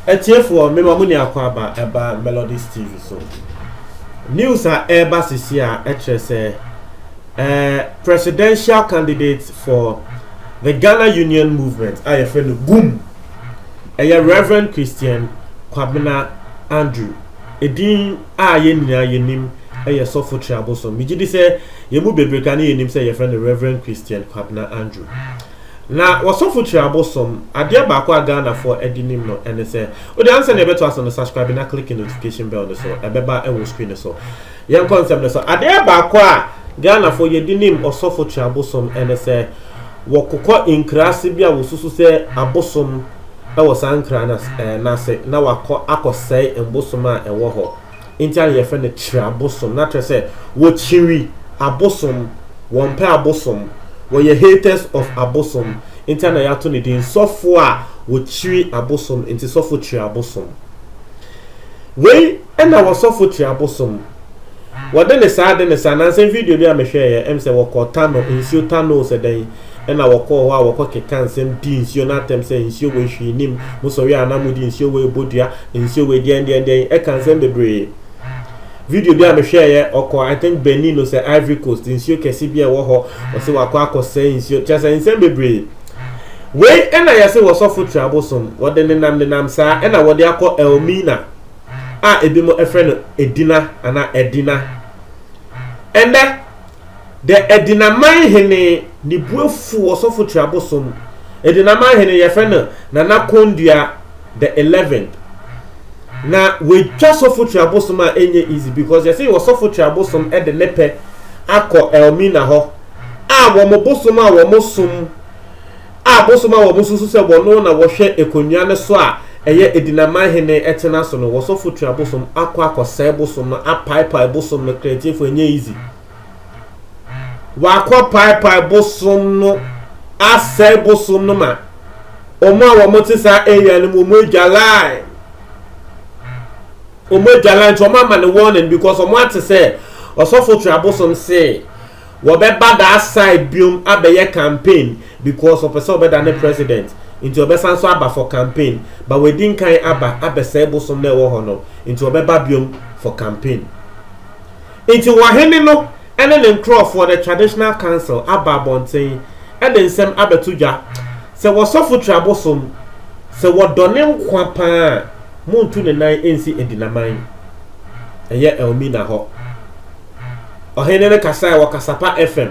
Etiefo me mamuni akwaba eba Melodies TV so news are eba sisia etrese presidential candidates for the Ghana Union Movement ayefeno boom Reverend Christian Kwabena Andrew edin aye nyina yenim sofo triabosom migidi se yemu bebreka na yenim se yefeno Reverend Christian Kwabena Andrew na wasofo triabosom ade ba kwa Ghana for edinim no ene se o de answer na beto aso no subscribe na click notification bell no so ebeba e wo screen so yen concept no so ade ba kwa Ghana for yedinim osofo triabosom ene se wokokọ inkrasi bia wosusu se abosom e wo sankra na se na wakọ akọsai embosom a ewo ho intia ye fe ne triabosom na trese wo chiri abosom won pe abosom we ye haters of abosom intia na yato ne din sofo a wo chiri abosom inti sofo triabosom we na wo sofo triabosom wode ne sa na sen video bi a me hwe ye em se wo tano insio tano se den na woko wa woko kekan sem di insio na tem se insio we hwinim musori anamu di insio we bodua insio we di e kan sem bebre video bi a me hwe ye oko I think Benin no se Ivory Coast insio kesi bi e wo ho o se wakọ akọse insio chese insem bebre we na yase wo sofo triabosom wode ne nam sa na wode akọ Elmina a ebi mo efre Edina ana Edina ende the Edina man hene ni buefu osofo triabosom Edina man hene yefre na Kondua the 11th na we just sofo triabosom a enye easy because you say osofo triabosom e de nepe akọ Elmina ho a wo mo bosom a wo mo som a bosom a wo mo susu se wo no na wo hwe ekonua ne so a eye Edina man hene etena so no wo sofo triabosom akọ sai bosom no apaipai bosom no creative for enye easy wakọ paipai bosom no asai bosom no ma omo a wo mo tisa area no mo jalai to mama ne warning because omo ate say osofo triabosom say wo be bad aside biom abeye campaign because of person better than president into obesan so aba for campaign but we din kan abesai bosom na wo ho no into obeba biom for campaign into wahene no ene ne crop for the traditional council ababonten ene nsem abetuja se wo sofo triabosom se wo done nkwa pa muntu ne nan ensi Edinaman eye Elmina ho ohene ne kasa wo kasapa FM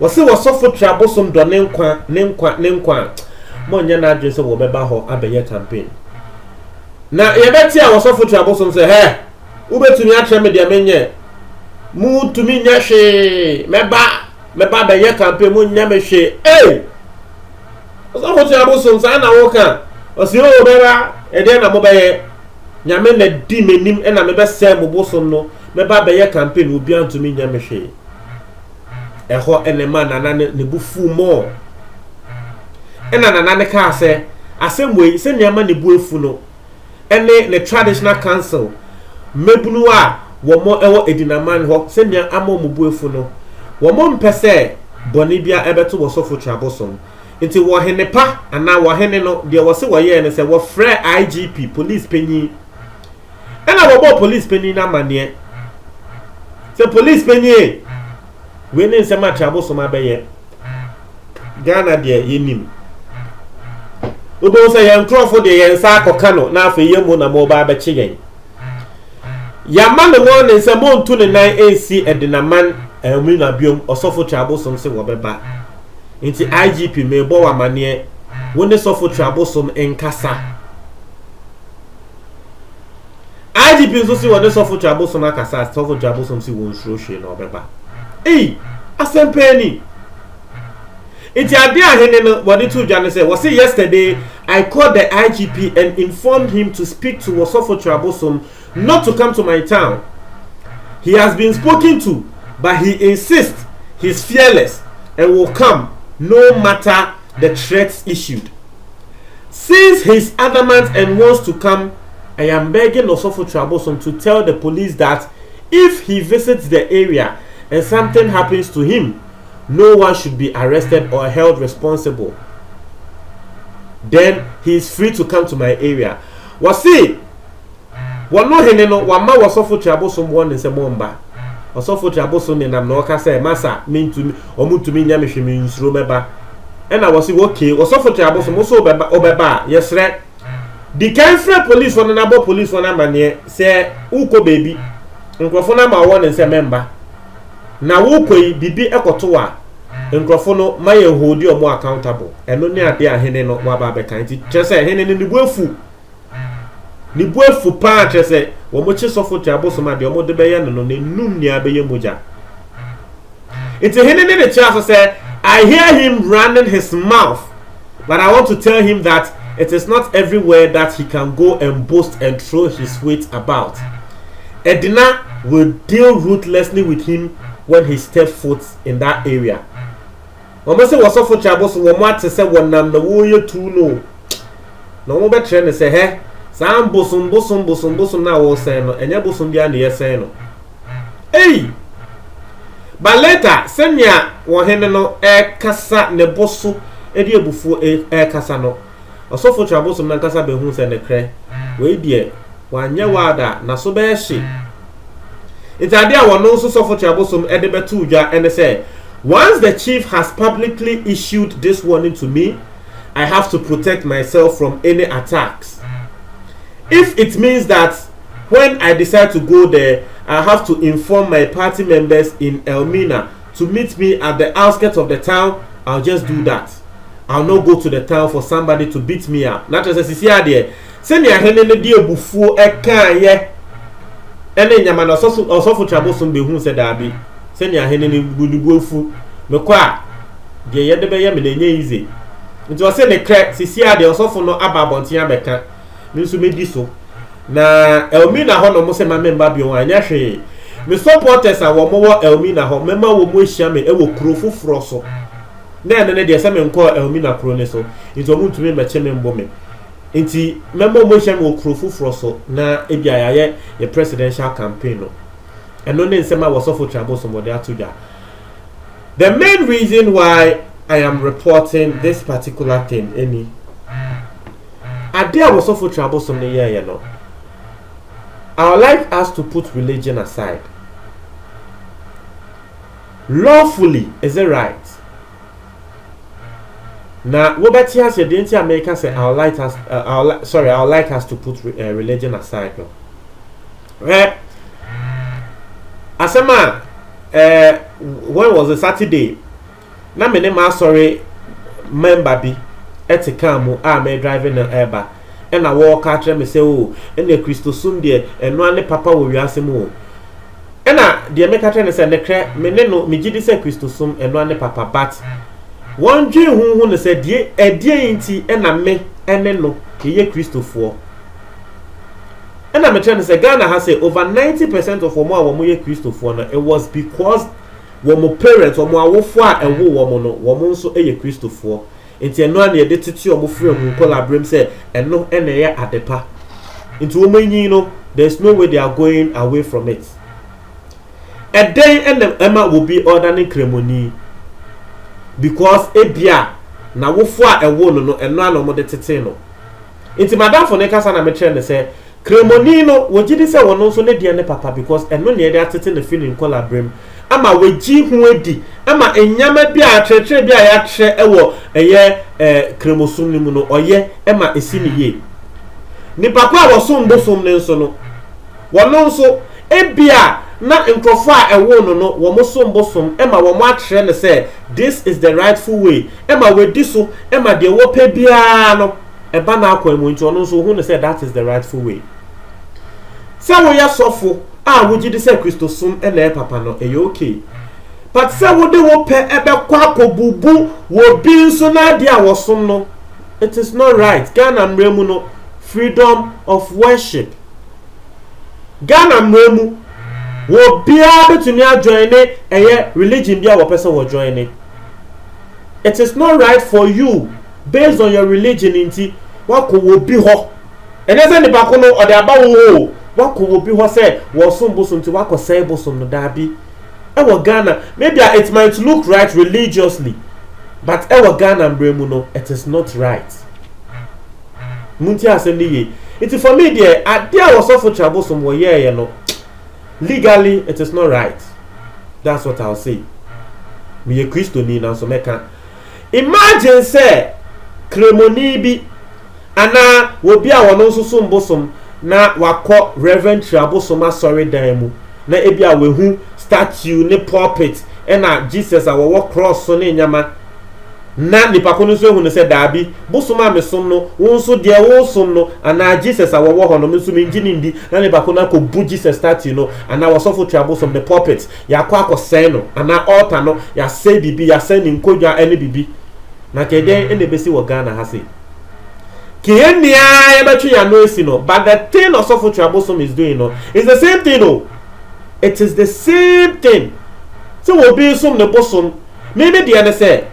wo se wo sofo triabosom done nkwa monye na adwen se wo beba ho abeye campaign na yebeti a wo sofo triabosom se he ubetumi atre me de menye mu tumi nya hwe meba beye campaign mu nya me hwe wo sofo triabosom sa na wo kan o se o beba ede na mo beye nyame na di menim na me be se mo bosom no meba beye campaign obi antumi nya me hwe eho enema nana ne bufu mo nana ne ka se asemwe se nyama ne buefu no ene ne traditional council mebunu a wo mo ewo Edinaman ho se nya amo mo buefu no wo mo mpese boni bia ebeto wo sofo triabosom nti wo hene pa ana wo hene no de wo se wo ye ne se wo frɛ IGP police penyi ena wo bo police penyi na mane se police penyi we ne nsema triabosom abeye Ghana de yenim obo se yen crofo de yen sa akoka no na afa yemu na mo ba abeche yen ya man no ne se mo ntu ne nan AC Edinaman Elmina biom osofo triabosom se wo beba nti IGP me bo wa mane woni sofo triabosom enkasa IGP so si woni sofo triabosom akasa sofo triabosom si won hwe na obeba asempeni nti ade ahene no wodi to dwane say was yesterday I called the IGP and informed him to speak to Osofo triabosom not to come to my town. He has been spoken to, but he insists he's fearless and will come no matter the threats issued. Since he's adamant and wants to come, I am begging Osofo triabosom to tell the police that If he visits the area and something happens to him, no one should be arrested or held responsible. Then he is free to come to my area. Wasi wano hene no wama wasofo triabosom won nse momba. Wasofo triabosom ne nam no ka say masa mentumi omutumi nya mehwe me nsuro meba. Ena wasi okay wasofo triabosom so obeba yesre. Di kan free police won na bo police won amane say uko baby. Nkrofo na ma won nse member. Na wukoi bibi ekoto a nkrofo no maye hold you more accountable. Eno ne ade a hene no waba be kan ti kyese hene ne buafu. Ni buafu pa kyese wo mo chi sofo triabosom ade o mo de be ye no ne num nia be ye moja. It's a hene ne chance say I hear him running his mouth, but I want to tell him that it is not everywhere that he can go and boast and throw his weight about. Edina will deal ruthlessly with him when he steps foot in that area. Almost was so for trouble, so what to say one nam the warrior too no. No more better than say, hey, some bosom now was saying, and your bosom behind the saying. Hey, but later, send ya one henno air cassa ne bosso, a dear before air cassano. Or so for trouble, some Nancasa behoons and the cray. Wait, dear, one yawada, na so bear she. It's idea one also suffer troublesome Edebetuja and they say, once the chief has publicly issued this warning to me, I have to protect myself from any attacks. If it means that when I decide to go there, I have to inform my party members in Elmina to meet me at the outskirts of the town, I'll just do that. I'll not go to the town for somebody to beat me up. Not as I see there. Send me a hen in the dear before a can, yeah. Ene nyama na osofo trabosom be hu se dabi se nya hene ne budubuafu mekwa de ye de be ye me na nya ize nti o se ne kre sisi ade osofo no aba abontia beka me nso medi so na Elmina ho no mo se ma memba bi won anya hwe me supporters a wo mo wo Elmina ho mema wo mo ehia me e wo kuro foforo so na ene ne de se me nko Elmina kuro ne so nti o mu ntumi me che me mbo me Inti member motion will crew froso na ebia ye presidential campaign no. And no nsema was for trouble somebody atuja. The main reason why I am reporting this particular thing any Adia was for trouble some year, you know. I would like us to put religion aside. Lawfully, is it right? Now, what here say didn't America say I would like us to put religion aside. No. Asema when was it Saturday? Na me ma sorry member bi etikamu a me driving the eba and I walk out me say oh and the Christosum there and no ane papa wo wiase mu. Ena de me ka tell say ne kre me ne no me gidi say Christosum and no ane papa but one dream who said, Dear, a dear inti, and a me, and then no, ye Christopher. And I'm trying to say, Ghana has say over 90% of Omo Christopher. It was because Womo parents or more wofwa and wo woman so a Christopher. Into a non identity or free who collaborate say, and no NA at the pa. Into woman, you know, there's no way they are going away from it. A day and Emma will be ordering cremony. Because ebia na wofo a ewo no eno ana mo de tete no nti madam for ne kasa na me trend say kremoni no wogidi say wono so ne de ne papa because eno ne de atete ne feeling collaborate ama wagi hu adi ama enyama bi a tretre bi a ya tre ewo eye kremosum ni mu no oye ema esi ne ye ni papa wo so mbosom ne nso no wono so ebia na nkrofo a ewo no wo mo so mbosom ema wo mo atrɛ ne say this is the rightful way ema we di so ema de wo pe bia no eba na akwa mu nti ono so hu ne say that is the rightful way say wo ya sofo a wo gidi say Christosum ena e papa no e okay but say wo de wo pe ebe kwa kobubu wo bi nso na de a wo som no it is not right. Ghana mremu no freedom of worship. Ghana mremu wo bia betumi join religion bia wo person wo join. It is not right for you based on your religion inti wa ko wo bi ho. Ene se ni ba ko no o de aba wo wako will be what say was some bosom to wako say bosom no dabi. Ewa Ghana, maybe it might look right religiously, but ewa Ghana mbremuno, it is not right. Munti asem ye. It is for me there. There was also trouble somewhere. Yeah, you know. Legally, it is not right. That's what I'll say. Me a Christian now, so me can imagine say kremoni bi ana will be our no so bosom na wako Reverend Trabosom sorry dan na ebia we hu statue ne pulpit na Jesus awo cross so ne nyama na nipa ko no so hu ne se daabi bosom amesom no won so de wo som no ana Jesus awo ho no so me ngini ndi na nipa ko na ko bu Jesus statue no ana wo so fo Trabosom the pulpit ya kwa akosɛn no ana altar no ya say bibi ya say ni nkodwa ene bibi na kede ene besi wo Ghana ha say Kenya ya betwe ya no esi no, but the thing Osofo Trabosom is doing no is the same thing no. It is the same thing. So will be some the bosom. Maybe the other say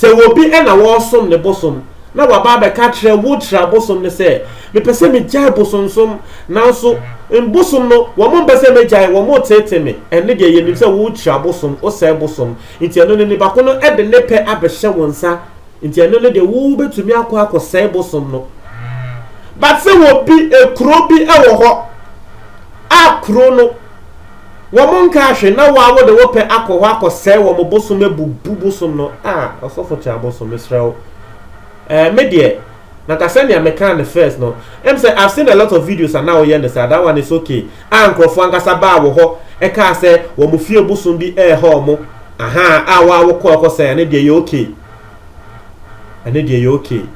will be and a war some the bosom. Now wa baba katre wood Trabosom ne say. Me pese me jai bosom some now so in bosom no wo mo pese me jai wo mo tete me and ne de ye nim say wood Trabosom o say bosom. Inti eno ne ba ko no e de ne pe abehye wonsa. Inti eno le de wo betumi akọ bosom no. But say will be a kro bi e wo ho. A kro no wo mo nka hwe na wo de wo pe akọ ho akọ wo mo bosom ebubu bosom no. Osofo Trabosom Israel. Me de na ka send ya me kan the first no. Say I've seen a lot of videos and now you understand that one is okay. Ankrofo ankasa ba wo ho e ka say wo mo fie bosom bi e ho mo. Wo kọ say na de you okay. And then you're okay.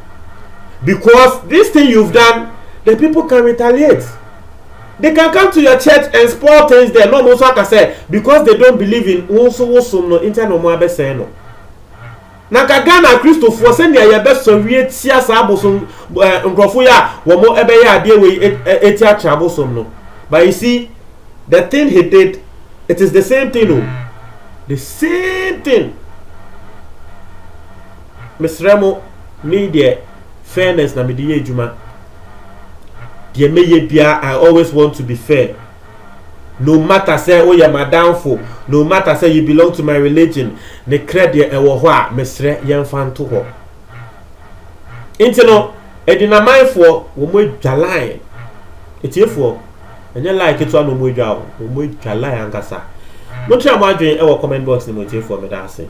Because this thing you've done, the people can retaliate. They can come to your church and spoil things there. No, most like I said, because they don't believe in also no internal more best no. Naka Ghana Christopher send your best so read sia sabosom nkrofo ya wo mo ebe ya ade we etia trabosom no. But you see, the thing he did, it is the same thing no. The same thing. Mr. Remo, media fairness na media ejuma. The meye bia, I always want to be fair. No matter say oh you my downfall, no matter say you belong to my religion, the credit e wo ho a Mr. Yemfa nto ho. Inti no, edina mindful wo mo dwalan. Etiefo, enye like etu anu mo dwa wo mo dwalan ankasa. Mo try mo adwen e wo comment box ni mo etiefo me da ase.